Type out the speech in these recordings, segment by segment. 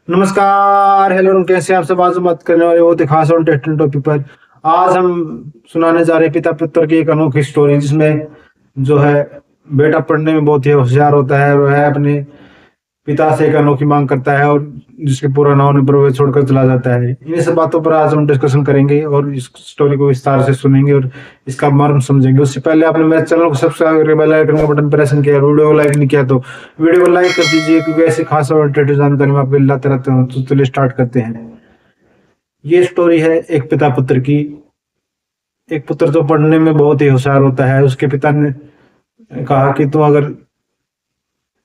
नमस्कार, हेलो, कैसे हैं आप सब। आज हम बात करने वाले बहुत ही खास और इंटरेस्टिंग टॉपिक पर। आज हम सुनाने जा रहे हैं पिता पुत्र की एक अनोखी स्टोरी, जिसमें जो है बेटा पढ़ने में बहुत ही होशियार होता है। वह अपने पिता से एक अनोखी मांग करता है और जिसके पूरा ना होने पर वह छोड़कर चला जाता है। इन्हीं सब बातों पर आज हम डिस्कशन करेंगे और इस स्टोरी को विस्तार से सुनेंगे और इसका मर्म समझेंगे। उससे पहले आपने मेरे चैनल को सब्सक्राइब करके बेल आइकन का बटन प्रेस नहीं किया, वीडियो को लाइक नहीं किया तो वीडियो को लाइक कर दीजिए, क्योंकि ऐसी खास और इंटरेस्टिंग जानकारी मैं आपको लाते रहता हूँ। तो चलिए स्टार्ट करते हैं। ये स्टोरी है एक पिता पुत्र की। एक पुत्र जो पढ़ने में बहुत ही होशियार होता है, उसके पिता ने कहा कि तू अगर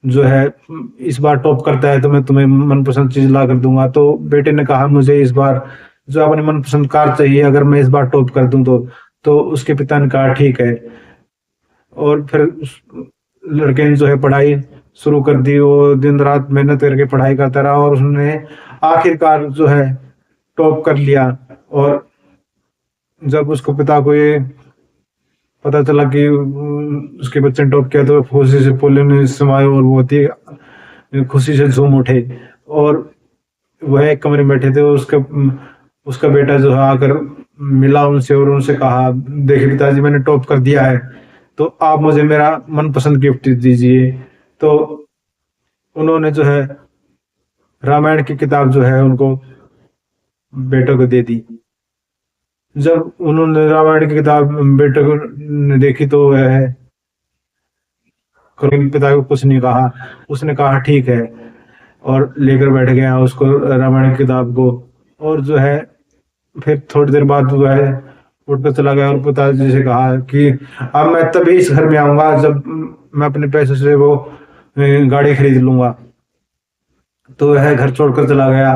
जो है इस बार टॉप करता है तो मैं तुम्हें मनपसंद चीज ला कर दूंगा। तो बेटे ने कहा मुझे इस बार जो अपनी मनपसंद कार चाहिए, अगर मैं इस बार टॉप कर दूं तो उसके पिता ने कहा ठीक है। और फिर उस लड़के ने जो है पढ़ाई शुरू कर दी। वो दिन रात मेहनत करके पढ़ाई करता रहा और उसने आखिरकार जो है टॉप कर लिया। और जब उसको पिता को ये पता चला कि उसके बच्चे ने टॉप किया तो खुशी से फूले समाये और बहुत ही खुशी से झूम उठे। और वह एक कमरे में बैठे थे। उसका उसका बेटा जो है आकर मिला उनसे और उनसे कहा, देखिए पिताजी, मैंने टॉप कर दिया है, तो आप मुझे मेरा मनपसंद गिफ्ट दीजिए। तो उन्होंने जो है रामायण की किताब जो है उनको बेटे को दे दी। जब उन्होंने रामायण की किताब बेटे को ने देखी तो वह पिता को कुछ नहीं कहा। उसने कहा ठीक है और लेकर बैठ गया उसको रामायण की किताब को। और जो है फिर थोड़ी देर बाद जो है उठकर चला गया और पिताजी से कहा कि अब मैं तभी इस घर में आऊंगा जब मैं अपने पैसे से वो गाड़ी खरीद लूंगा। तो वह घर छोड़कर चला गया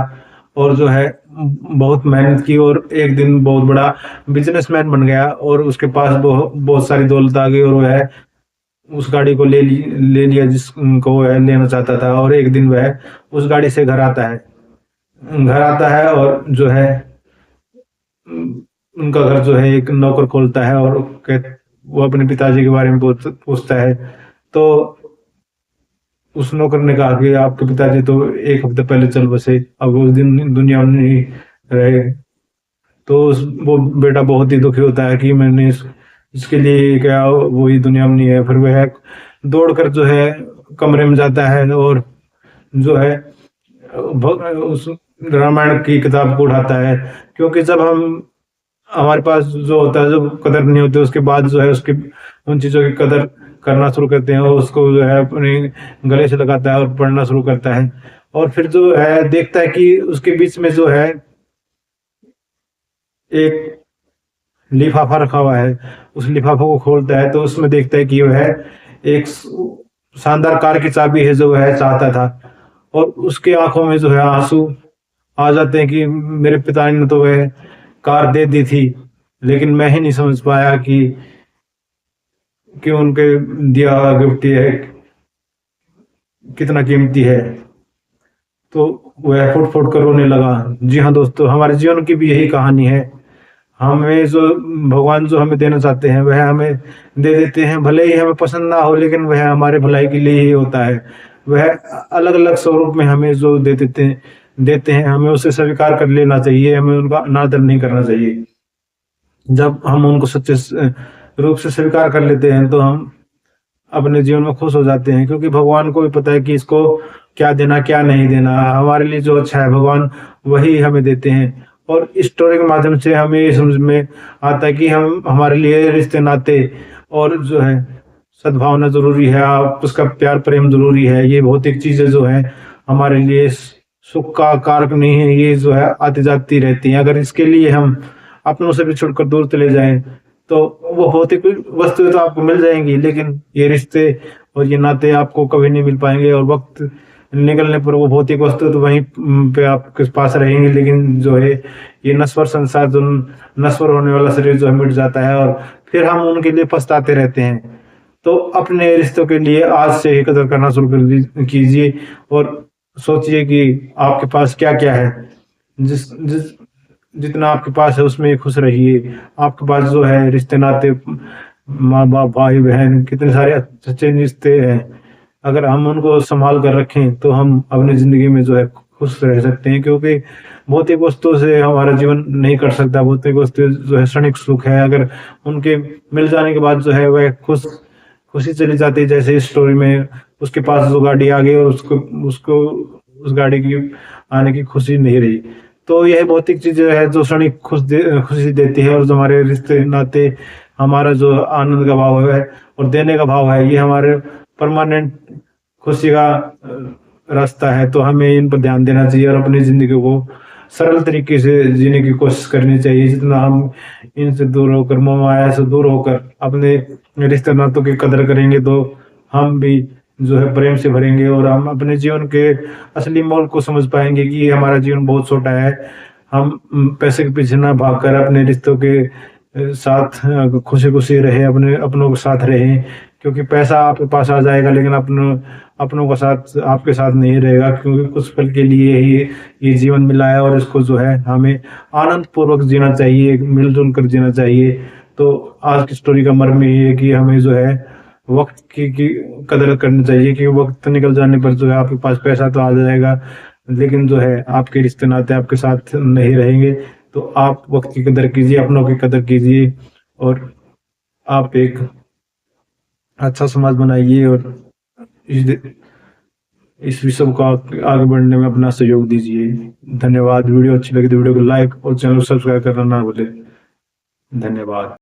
और जो है बहुत मेहनत की और एक दिन बहुत बड़ा बिजनेसमैन बन गया और उसके पास बहुत सारी दौलत आ गई और वह उस गाड़ी को ले लिया जिसको वह लेना चाहता था। और एक दिन वह उस गाड़ी से घर आता है और जो है उनका घर जो है एक नौकर खोलता है और वो अपने पिताजी के बारे में पूछता है। तो उस नौकर ने कहा कि आपके पिताजी तो एक हफ्ते पहले चल बसे, अब उस दिन दुनिया में नहीं रहे। तो वो बेटा बहुत ही दुखी होता है कि मैंने इसके लिए क्या वही दुनिया में नहीं है। फिर वह दौड़कर जो है कमरे में जाता है और जो है उस रामायण की किताब को उठाता है। क्योंकि जब हमारे पास जो होता है, जो कदर नहीं होती, उसके बाद जो है उसकी उन चीजों की कदर करना शुरू करते हैं और उसको जो है अपने गले से लगाता है और पढ़ना शुरू करता है। और फिर जो है देखता है कि उसके बीच में जो है एक लिफाफा रखा हुआ है। उस लिफाफा को खोलता है तो उसमें देखता है कि वह एक शानदार कार की चाबी है जो वह चाहता था। और उसके आंखों में जो है आंसू आ जाते हैं कि मेरे पिता ने तो वह कार दे दी थी, लेकिन मैं ही नहीं समझ पाया कि उनके दिया हुआ गिफ्ट है कितना कीमती है। तो वह फुट फुट कर रोने लगा। जी हाँ दोस्तों, हमारे जीवन की भी यही कहानी है। हमें जो भगवान जो हमें देना चाहते हैं वह हमें दे देते हैं, भले ही हमें पसंद ना हो, लेकिन वह हमारे भलाई के लिए ही होता है। वह अलग अलग स्वरूप में हमें जो देते हैं, हमें उसे स्वीकार कर लेना चाहिए, हमें उनका अनादर नहीं करना चाहिए। जब हम उनको सच्चे रूप से स्वीकार कर लेते हैं तो हम अपने जीवन में खुश हो जाते हैं, क्योंकि भगवान को भी पता है कि इसको क्या देना क्या नहीं देना। हमारे लिए जो अच्छा है भगवान वही हमें देते हैं। और इस स्टोरी के माध्यम से हमें ये समझ में आता है कि हम हमारे लिए रिश्ते नाते और जो है सद्भावना जरूरी है, आप उसका प्यार प्रेम जरूरी है। ये भौतिक चीजें जो है हमारे लिए सुख का कारक नहीं है, ये जो है आती जाती रहती हैं। अगर इसके लिए हम अपनों से भी छुड़कर दूर चले जाएं तो वो भौतिक वस्तुएं तो आपको मिल जाएंगी, लेकिन ये रिश्ते और ये नाते आपको कभी नहीं मिल पाएंगे। और वक्त निकलने पर वो भौतिक वस्तु तो वहीं पे आपके पास रहेंगी, लेकिन जो है ये नश्वर संसार, जो नश्वर होने वाला शरीर जो है मिट जाता है और फिर हम उनके लिए पछताते रहते हैं। तो अपने रिश्तों के लिए आज से ही कदर करना शुरू कर कीजिए और सोचिए कि आपके पास क्या क्या है। जिस जिस जितना आपके पास है उसमें ही खुश रहिए। आपके पास जो है रिश्ते नाते, माँ बाप भाई बहन, कितने सारे सच्चे रिश्ते हैं। अगर हम उनको संभाल कर रखें तो हम अपनी जिंदगी में जो है खुश रह सकते हैं, क्योंकि भौतिक वस्तुओं से हमारा जीवन नहीं कट सकता। भौतिक वस्तु जो है क्षणिक सुख है, अगर उनके मिल जाने के बाद जो है वह खुशी चली जाती है। जैसे इस स्टोरी में उसके पास जो गाड़ी आ गई और उसको उसको उस गाड़ी की आने की खुशी नहीं रही। तो यह भौतिक चीजें है जो क्षणिक खुशी देती है, और जो हमारे रिश्ते नाते हमारा जो आनंद का भाव है और देने का भाव है, ये हमारे परमानेंट खुशी का रास्ता है। तो हमें इन पर ध्यान देना चाहिए और अपनी जिंदगी को सरल तरीके से जीने की कोशिश करनी चाहिए। जितना हम इनसे दूर होकर, मोह माया से दूर होकर अपने रिश्ते नातों की कदर करेंगे, तो हम भी जो है प्रेम से भरेंगे, और हम अपने जीवन के असली मोल को समझ पाएंगे कि हमारा जीवन बहुत छोटा है। हम पैसे के पीछे ना भागकर अपने रिश्तों के साथ खुशी खुशी रहे, अपने अपनों के साथ रहे। क्योंकि पैसा आपके पास आ जाएगा, लेकिन अपनों का साथ आपके साथ नहीं रहेगा, क्योंकि कुछ पल के लिए ही ये जीवन मिला है, और इसको जो है हमें आनंद पूर्वक जीना चाहिए, मिलजुल कर जीना चाहिए। तो आज की स्टोरी का मर्म ये है कि हमें जो है वक्त की कदर करनी चाहिए, कि वक्त निकल जाने पर जो है आपके पास पैसा तो आ जाएगा, लेकिन जो है आपके रिश्ते नाते आपके साथ नहीं रहेंगे। तो आप वक्त की कदर कीजिए, अपनों की कदर कीजिए, और आप एक अच्छा समाज बनाइए, और इस इस विश्व को आगे बढ़ने में अपना सहयोग दीजिए। धन्यवाद। वीडियो अच्छी लगी तो वीडियो को लाइक और चैनल को सब्सक्राइब करना ना भूलें। धन्यवाद।